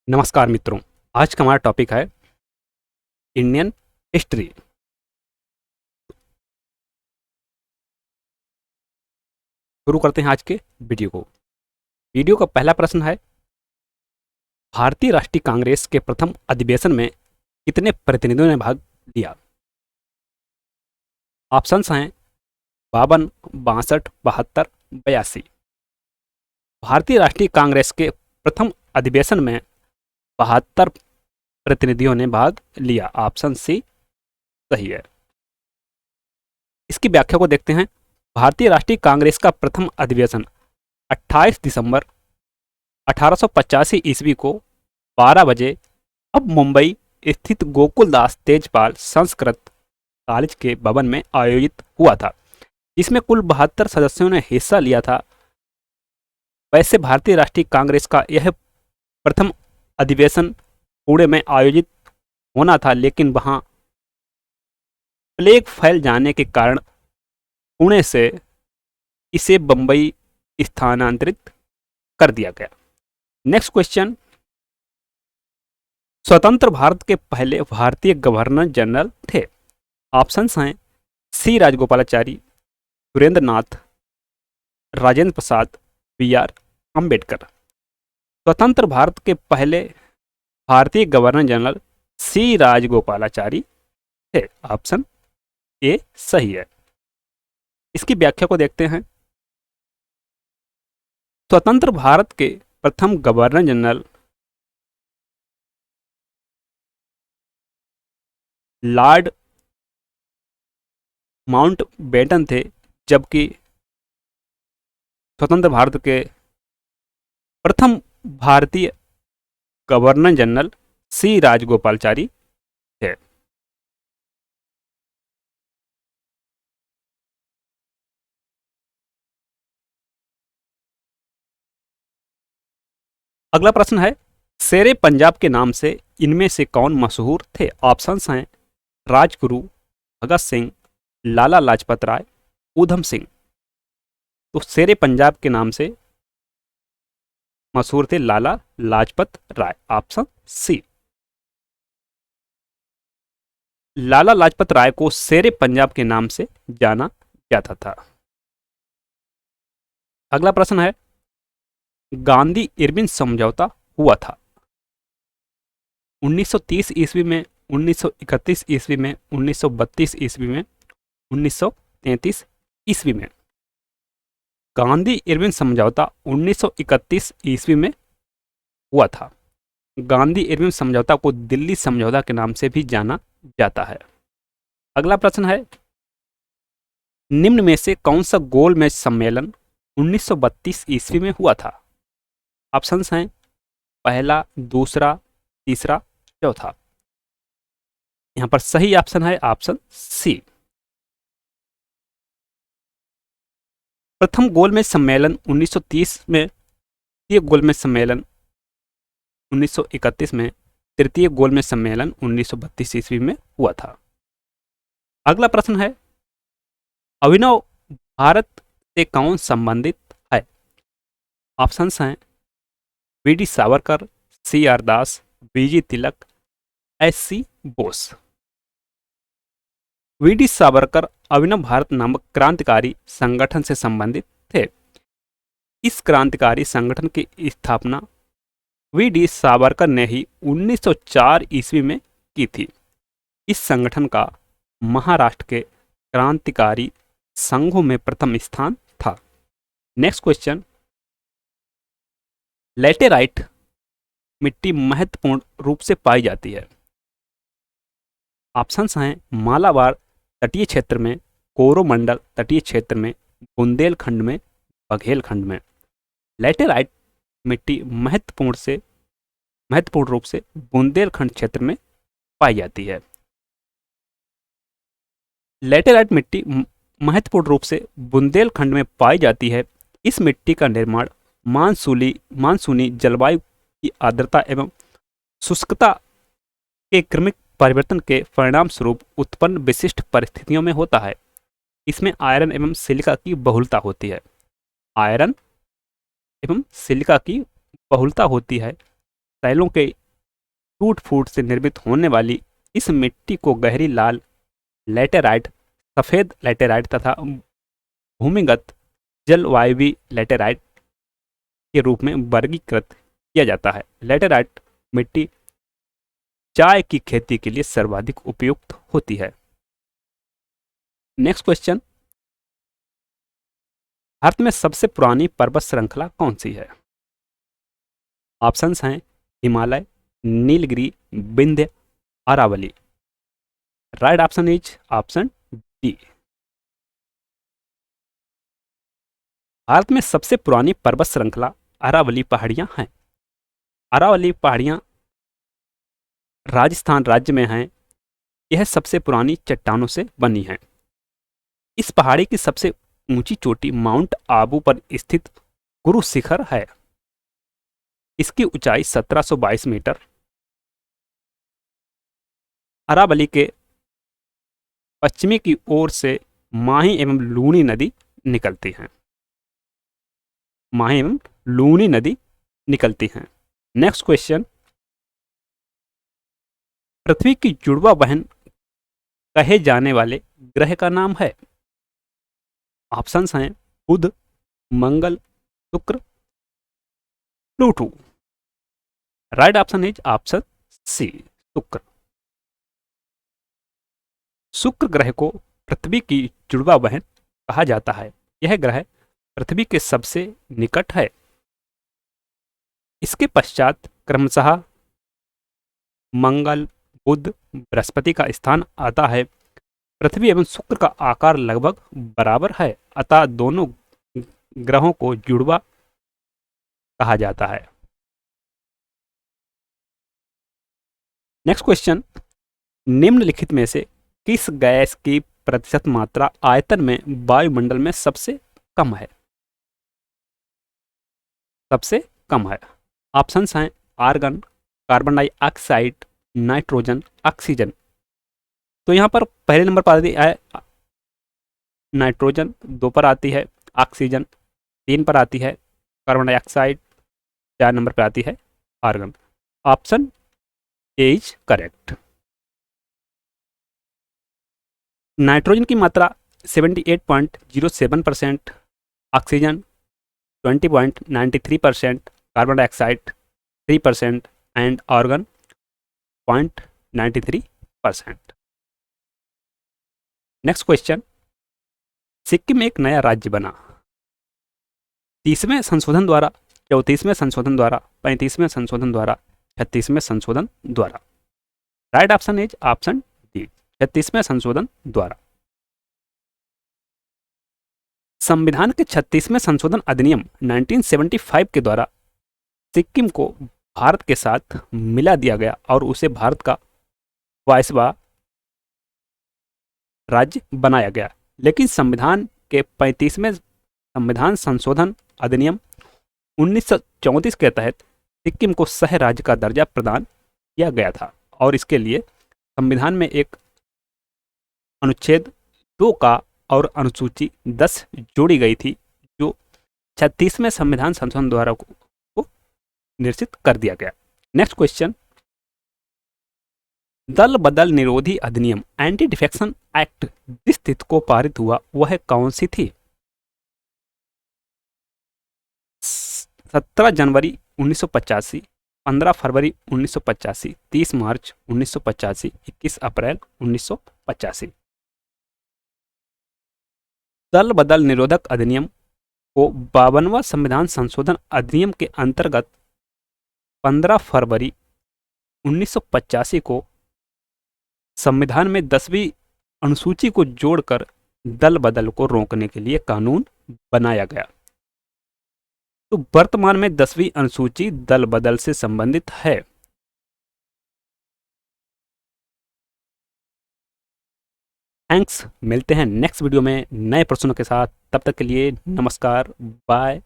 नमस्कार मित्रों। आज का हमारा टॉपिक है इंडियन हिस्ट्री। शुरू करते हैं आज के वीडियो को। वीडियो का पहला प्रश्न है, भारतीय राष्ट्रीय कांग्रेस के प्रथम अधिवेशन में कितने प्रतिनिधियों ने भाग लिया? ऑप्शंस हैं 52, 62, 72, 82। भारतीय राष्ट्रीय कांग्रेस के प्रथम अधिवेशन में 72 प्रतिनिधियों ने भाग लिया। ऑप्शन सी सही है। इसकी व्याख्या को देखते हैं। भारतीय राष्ट्रीय कांग्रेस का प्रथम अधिवेशन 28 दिसंबर 1885 ईस्वी को 12 बजे अब मुंबई स्थित गोकुलदास तेजपाल संस्कृत कॉलेज के भवन में आयोजित हुआ था, जिसमें कुल 72 सदस्यों ने हिस्सा लिया था। वैसे भारतीय राष्ट्रीय कांग्रेस का यह प्रथम अधिवेशन पुणे में आयोजित होना था, लेकिन वहां प्लेग फैल जाने के कारण पुणे से इसे बंबई स्थानांतरित कर दिया गया। नेक्स्ट क्वेश्चन, स्वतंत्र भारत के पहले भारतीय गवर्नर जनरल थे। ऑप्शंस हैं सी राजगोपालाचारी, सुरेंद्र नाथ, राजेंद्र प्रसाद, बी आर अम्बेडकर। स्वतंत्र भारत के पहले भारतीय गवर्नर जनरल सी राजगोपालाचारी थे। ऑप्शन ए सही है। इसकी व्याख्या को देखते हैं। स्वतंत्र भारत के प्रथम गवर्नर जनरल लॉर्ड माउंटबेटन थे, जबकि स्वतंत्र भारत के प्रथम भारतीय गवर्नर जनरल सी राजगोपालाचारी थे। अगला प्रश्न है, शेरे पंजाब के नाम से इनमें से कौन मशहूर थे? ऑप्शंस हैं राजगुरु, भगत सिंह, लाला लाजपत राय, ऊधम सिंह। तो शेरे पंजाब के नाम से मशहूर थे लाला लाजपत राय। Option C. लाला लाजपत राय को शेरे पंजाब के नाम से जाना जाता था। अगला प्रश्न है, गांधी इरविन समझौता हुआ था 1930 ईस्वी में, 1931 ईस्वी में, 1932 ईस्वी में, 1933 ईस्वी में। गांधी इरविन समझौता 1931 ईस्वी में हुआ था। गांधी इरविन समझौता को दिल्ली समझौता के नाम से भी जाना जाता है। अगला प्रश्न है, निम्न में से कौन सा गोलमेज सम्मेलन 1932 ईस्वी में हुआ था? ऑप्शंस हैं पहला, दूसरा, तीसरा, चौथा। यहां पर सही ऑप्शन है ऑप्शन सी। प्रथम गोलमेज सम्मेलन 1930 में, द्वितीय गोलमेज सम्मेलन 1931 में, तृतीय गोलमेज सम्मेलन 1932 ईस्वी में हुआ था। अगला प्रश्न है, अभिनव भारत से कौन संबंधित है? ऑप्शंस हैं V D Savarkar, C R Das, BG Tilak, S C Bose. V D Savarkar Abhinav Bharat नामक क्रांतिकारी संगठन से संबंधित थे। इस क्रांतिकारी संगठन की स्थापना वी डी सावरकर ने ही 1904 ईस्वी में की थी। इस संगठन का महाराष्ट्र के क्रांतिकारी संघों में प्रथम स्थान था। नेक्स्ट क्वेश्चन, लैटेराइट मिट्टी महत्वपूर्ण रूप से पाई जाती है। ऑप्शंस हैं मालाबार तटीय क्षेत्र में, कोरोमंडल तटीय क्षेत्र में, बुंदेलखंड में, बघेलखंड में। लैटेराइट मिट्टी महत्वपूर्ण रूप से बुंदेलखंड क्षेत्र में पाई जाती है। लैटेराइट मिट्टी महत्वपूर्ण रूप से बुंदेलखंड में पाई जाती है। इस मिट्टी का निर्माण मानसूनी जलवायु की आर्द्रता एवं शुष्कता के क्रमिक परिवर्तन के परिणाम स्वरूप उत्पन्न विशिष्ट परिस्थितियों में होता है। इसमें आयरन एवं सिलिका की बहुलता होती है। आयरन एवं सिलिका की बहुलता होती है शैलों के टूट फूट से निर्मित होने वाली इस मिट्टी को गहरी लाल लैटेराइट, सफ़ेद लैटेराइट तथा भूमिगत जलवायवी लैटेराइट के रूप में वर्गीकृत किया जाता है। लैटेराइट मिट्टी चाय की खेती के लिए सर्वाधिक उपयुक्त होती है। नेक्स्ट क्वेश्चन, भारत में सबसे पुरानी पर्वत श्रृंखला कौन सी है? ऑप्शंस हैं Himalaya, Nilgiri, Vindhya, Aravalli. Right option is option D. Bharat में सबसे पुरानी पर्वत श्रृंखला अरावली पहाड़ियां हैं। अरावली पहाड़ियां राजस्थान राज्य में हैं। यह सबसे पुरानी चट्टानों से बनी है। इस पहाड़ी की सबसे ऊंची चोटी माउंट आबू पर स्थित गुरु शिखर है। इसकी ऊंचाई 1722 मीटर। अरावली के पश्चिमी की ओर से माही एवं लूनी नदी निकलती हैं। माही एवं लूनी नदी निकलती हैं। नेक्स्ट क्वेश्चन, पृथ्वी की जुड़वा बहन कहे जाने वाले ग्रह का नाम है। ऑप्शंस हैं Budh, Mangal, Shukra, Pluto. Right option is option C, Shukra. Shukra ग्रह को पृथ्वी की जुड़वा बहन कहा जाता है। यह ग्रह पृथ्वी के सबसे निकट है। इसके पश्चात क्रमशः मंगल, बुध, बृहस्पति का स्थान आता है। पृथ्वी एवं शुक्र का आकार लगभग बराबर है, अतः दोनों ग्रहों को जुड़वा कहा जाता है। नेक्स्ट क्वेश्चन, निम्नलिखित में से किस गैस की प्रतिशत मात्रा आयतन में वायुमंडल में सबसे कम है? सबसे कम है। ऑप्शंस हैं argon, carbon dioxide, nitrogen, oxygen. तो यहाँ पर पहले नंबर पर आती है नाइट्रोजन, 2 पर आती है ऑक्सीजन, 3 पर आती है कार्बन डाइऑक्साइड, 4 नंबर पर आती है argon. Option A is correct. Nitrogen की मात्रा 78.07%, oxygen 20.93%, carbon dioxide 3% and argon 0.93%। Next question, Sikkim एक नया राज्य बना। 30वें संशोधन द्वारा, 34वें संशोधन द्वारा, 35वें संशोधन द्वारा, 36वें संशोधन द्वारा। Right option is option D, 36वें संशोधन द्वारा। संविधान के 36वें संशोधन अधिनियम 1975 के द्वारा सिक्किम को भारत के साथ मिला दिया गया और उसे भारत का वायसराय राज्य बनाया गया। लेकिन संविधान के 35वें संविधान संशोधन अधिनियम 1934 के तहत सिक्किम को सह राज्य का दर्जा प्रदान किया गया था और इसके लिए संविधान में एक अनुच्छेद 2 का और अनुसूची 10 जोड़ी गई थी, जो 36वें संविधान संशोधन द्वारा को निश्चित कर दिया गया। नेक्स्ट क्वेश्चन, दल बदल निरोधी अधिनियम एंटी डिफेक्शन एक्ट जिस तिथि को पारित हुआ वह कौन सी थी? 17 जनवरी 1985, 15 फरवरी 1985, 30 मार्च 1985, 21 अप्रैल 1985। दल बदल निरोधक अधिनियम को 52वां संविधान संशोधन अधिनियम के अंतर्गत 15 फरवरी 1985 को संविधान में 10वीं अनुसूची को जोड़कर दल बदल को रोकने के लिए कानून बनाया गया। तो वर्तमान में 10वीं अनुसूची दल बदल से संबंधित है। थैंक्स, मिलते हैं नेक्स्ट वीडियो में नए प्रश्नों के साथ। तब तक के लिए नमस्कार, बाय।